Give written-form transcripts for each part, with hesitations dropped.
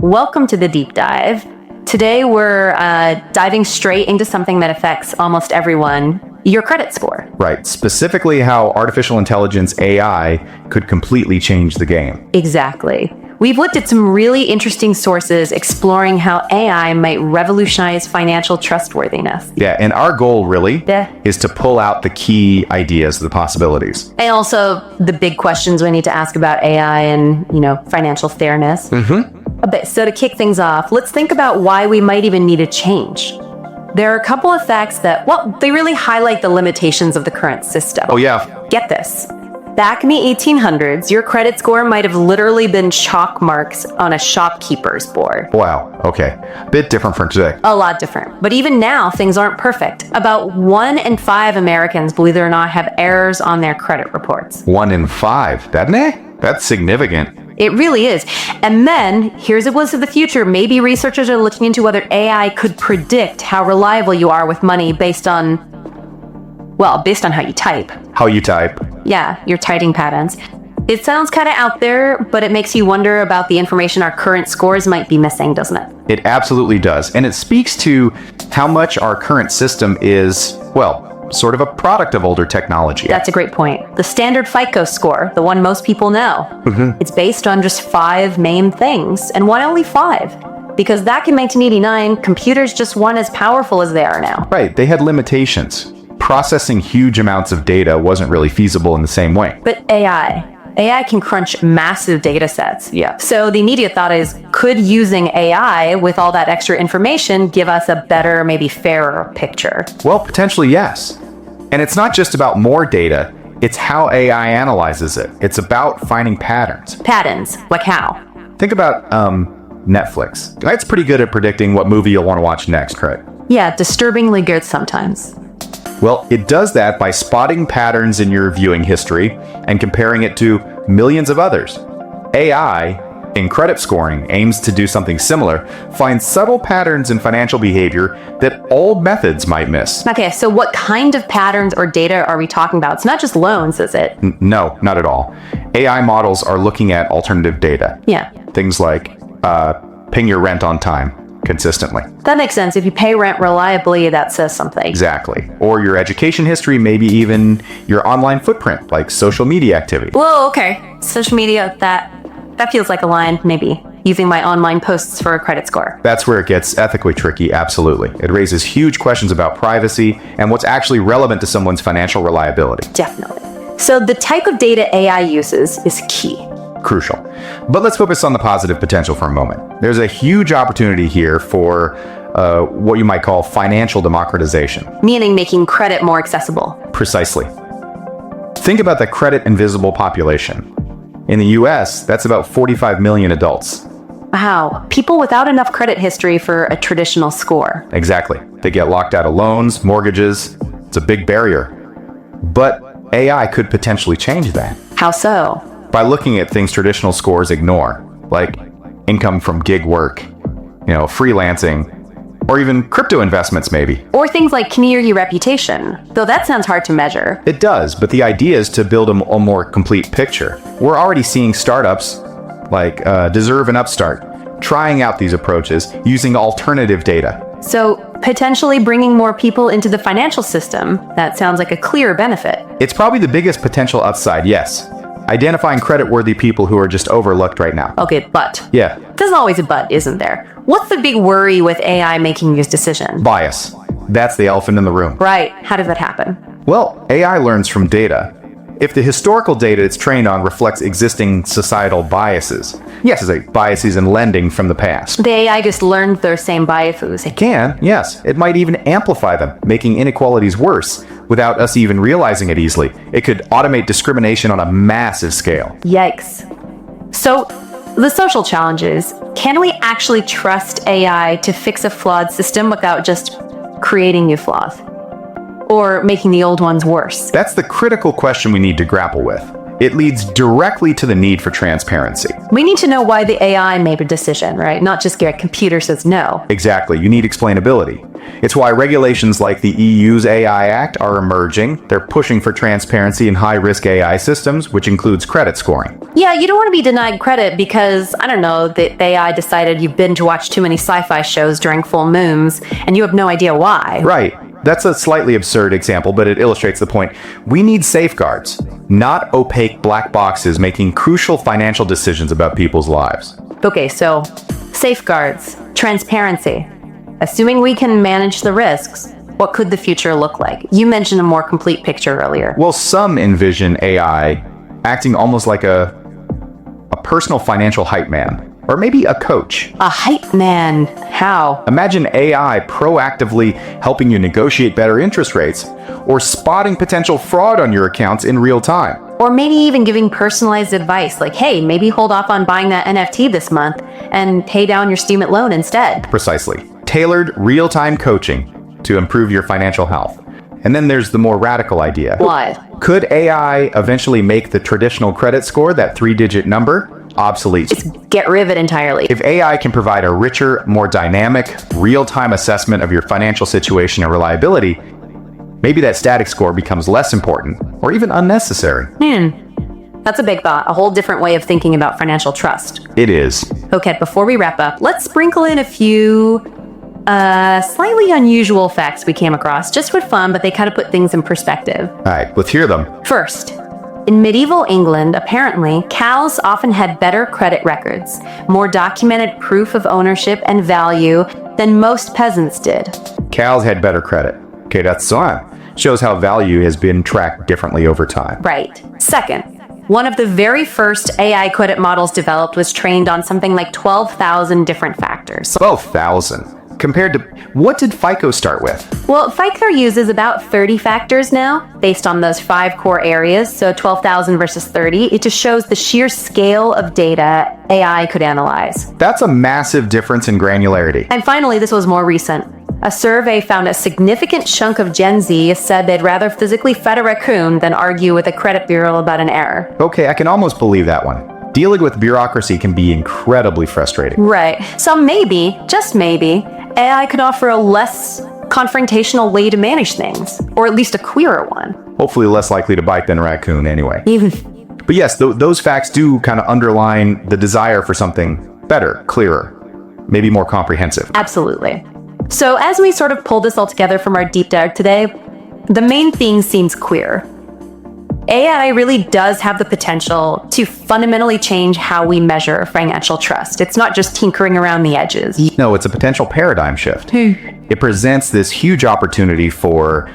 Welcome to the deep dive. Today we're diving straight into something that affects almost everyone, your credit score. Right, specifically how artificial intelligence AI could completely change the game. Exactly. We've looked at some really interesting sources exploring how AI might revolutionize financial trustworthiness. Yeah, and our goal really Yeah. is to pull out the key ideas, the possibilities. And also the big questions we need to ask about AI and, financial fairness. So to kick things off, let's think about why we might even need a change. There are a couple of facts that, they really highlight the limitations of the current system. Oh yeah, Get this. Back in the 1800s, your credit score might have literally been chalk marks on a shopkeeper's board. wow, okay. Bit different from today. A lot different. But even now, things aren't perfect. About 1 in 5 Americans, believe it or not, have errors on their credit reports. 1 in 5, that's significant. It really is. And then, here's a glimpse of the future. Maybe researchers are looking into whether AI could predict how reliable you are with money based on how you type. How you type. Yeah, your typing patterns. It sounds kind of out there, but it makes you wonder about the information our current scores might be missing, doesn't it? It absolutely does. And it speaks to how much our current system is, sort of a product of older technology. That's a great point. The standard FICO score, the one most people know, it's based on just 5 main things. And why only 5? Because back in 1989, computers just weren't as powerful as they are now. Right, they had limitations. Processing huge amounts of data wasn't really feasible in the same way. But AI can crunch massive data sets. Yeah. So the immediate thought is, could using AI with all that extra information give us a better, maybe fairer picture? Well, potentially yes. And it's not just about more data, it's how AI analyzes it. It's about finding patterns. Patterns? Like how? Think about Netflix. It's pretty good at predicting what movie you'll want to watch next, right? Yeah, disturbingly good sometimes. Well, it does that by spotting patterns in your viewing history and comparing it to millions of others. AI, in credit scoring, aims to do something similar, find subtle patterns in financial behavior that old methods might miss. Okay, so what kind of patterns or data are we talking about? It's not just loans, is it? No, not at all. AI models are looking at alternative data. Yeah. Things like paying your rent on time consistently. That makes sense. If you pay rent reliably, that says something. Exactly. Or your education history, maybe even your online footprint, like social media activity. Whoa, okay. Social media, that feels like a line, maybe. Using my online posts for a credit score. That's where it gets ethically tricky, absolutely. It raises huge questions about privacy and what's actually relevant to someone's financial reliability. Definitely. So the type of data AI uses is key. Crucial. But let's focus on the positive potential for a moment. There's a huge opportunity here for what you might call financial democratization. Meaning making credit more accessible. Precisely. Think about the credit invisible population. In the US, that's about 45 million adults. Wow, people without enough credit history for a traditional score. Exactly. They get locked out of loans, mortgages. It's a big barrier. But AI could potentially change that. How so? By looking at things traditional scores ignore, like income from gig work, freelancing, or even crypto investments maybe. Or things like community reputation, though that sounds hard to measure. It does, but the idea is to build a more complete picture. We're already seeing startups like Deserve and Upstart trying out these approaches using alternative data. So potentially bringing more people into the financial system, that sounds like a clear benefit. It's probably the biggest potential upside, yes. Identifying credit-worthy people who are just overlooked right now. Okay, but. Yeah. There's always a but, isn't there? What's the big worry with AI making these decisions? Bias. That's the elephant in the room. Right. How does that happen? Well, AI learns from data. If the historical data it's trained on reflects existing societal biases, biases in lending from the past. The AI just learned those same biases. It can, yes. It might even amplify them, making inequalities worse without us even realizing it easily. It could automate discrimination on a massive scale. Yikes. So, the social challenges. Can we actually trust AI to fix a flawed system without just creating new flaws? Or making the old ones worse? That's the critical question we need to grapple with. It leads directly to the need for transparency. We need to know why the AI made a decision, right? Not just get a computer says no. Exactly. You need explainability. It's why regulations like the EU's AI Act are emerging. They're pushing for transparency in high-risk AI systems, which includes credit scoring. Yeah, you don't want to be denied credit because, I don't know, the AI decided you've been to watch too many sci-fi shows during full moons, and you have no idea why. Right. That's a slightly absurd example, but it illustrates the point. We need safeguards, not opaque black boxes making crucial financial decisions about people's lives. Okay, so safeguards, transparency. Assuming we can manage the risks, what could the future look like? You mentioned a more complete picture earlier. Well, some envision AI acting almost like a personal financial hype man, or maybe a coach. A hype man. How? Imagine AI proactively helping you negotiate better interest rates, or spotting potential fraud on your accounts in real time. Or maybe even giving personalized advice, like, hey, maybe hold off on buying that NFT this month and pay down your student loan instead. Precisely. Tailored, real-time coaching to improve your financial health. And then there's the more radical idea. What? Could AI eventually make the traditional credit score, that 3-digit number, obsolete? Just get rid of it entirely. If AI can provide a richer, more dynamic, real-time assessment of your financial situation and reliability, maybe that static score becomes less important or even unnecessary. That's a big thought, a whole different way of thinking about financial trust. It is. Okay, before we wrap up, let's sprinkle in a few slightly unusual facts we came across, just for fun, but they kind of put things in perspective. All right, let's hear them. First, in medieval England, apparently, cows often had better credit records, more documented proof of ownership and value than most peasants did. Cows had better credit. Okay, that's fine. Shows how value has been tracked differently over time. Right. Second, one of the very first AI credit models developed was trained on something like 12,000 different factors. 12,000. Compared to, what did FICO start with? Well, FICO uses about 30 factors now, based on those 5 core areas, so 12,000 versus 30. It just shows the sheer scale of data AI could analyze. That's a massive difference in granularity. And finally, this was more recent. A survey found a significant chunk of Gen Z said they'd rather physically fed a raccoon than argue with a credit bureau about an error. Okay, I can almost believe that one. Dealing with bureaucracy can be incredibly frustrating. Right. So maybe, just maybe, AI could offer a less confrontational way to manage things, or at least a queerer one. Hopefully less likely to bite than a raccoon anyway. But yes, those facts do kind of underline the desire for something better, clearer, maybe more comprehensive. Absolutely. So as we sort of pull this all together from our deep dive today, the main theme seems clear. AI really does have the potential to fundamentally change how we measure financial trust. It's not just tinkering around the edges. No, it's a potential paradigm shift. It presents this huge opportunity for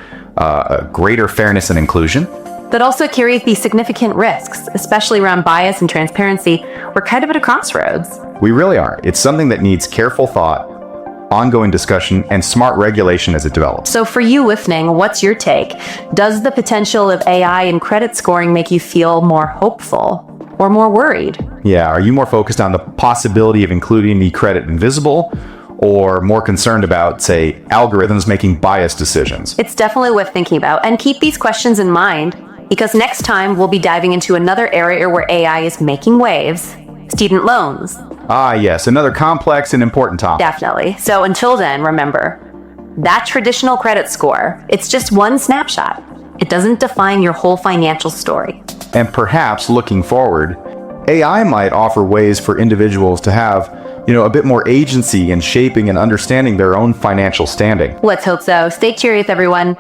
greater fairness and inclusion. That also carries these significant risks, especially around bias and transparency. We're kind of at a crossroads. We really are. It's something that needs careful thought, ongoing discussion, and smart regulation as it develops. So for you listening, what's your take? Does the potential of AI in credit scoring make you feel more hopeful or more worried? Yeah, are you more focused on the possibility of including the credit invisible, or more concerned about, say, algorithms making biased decisions? It's definitely worth thinking about, and keep these questions in mind, because next time we'll be diving into another area where AI is making waves: student loans. Ah, yes, another complex and important topic. Definitely. So until then, remember, that traditional credit score, it's just one snapshot. It doesn't define your whole financial story. And perhaps looking forward, AI might offer ways for individuals to have, a bit more agency in shaping and understanding their own financial standing. Let's hope so. Stay curious, everyone.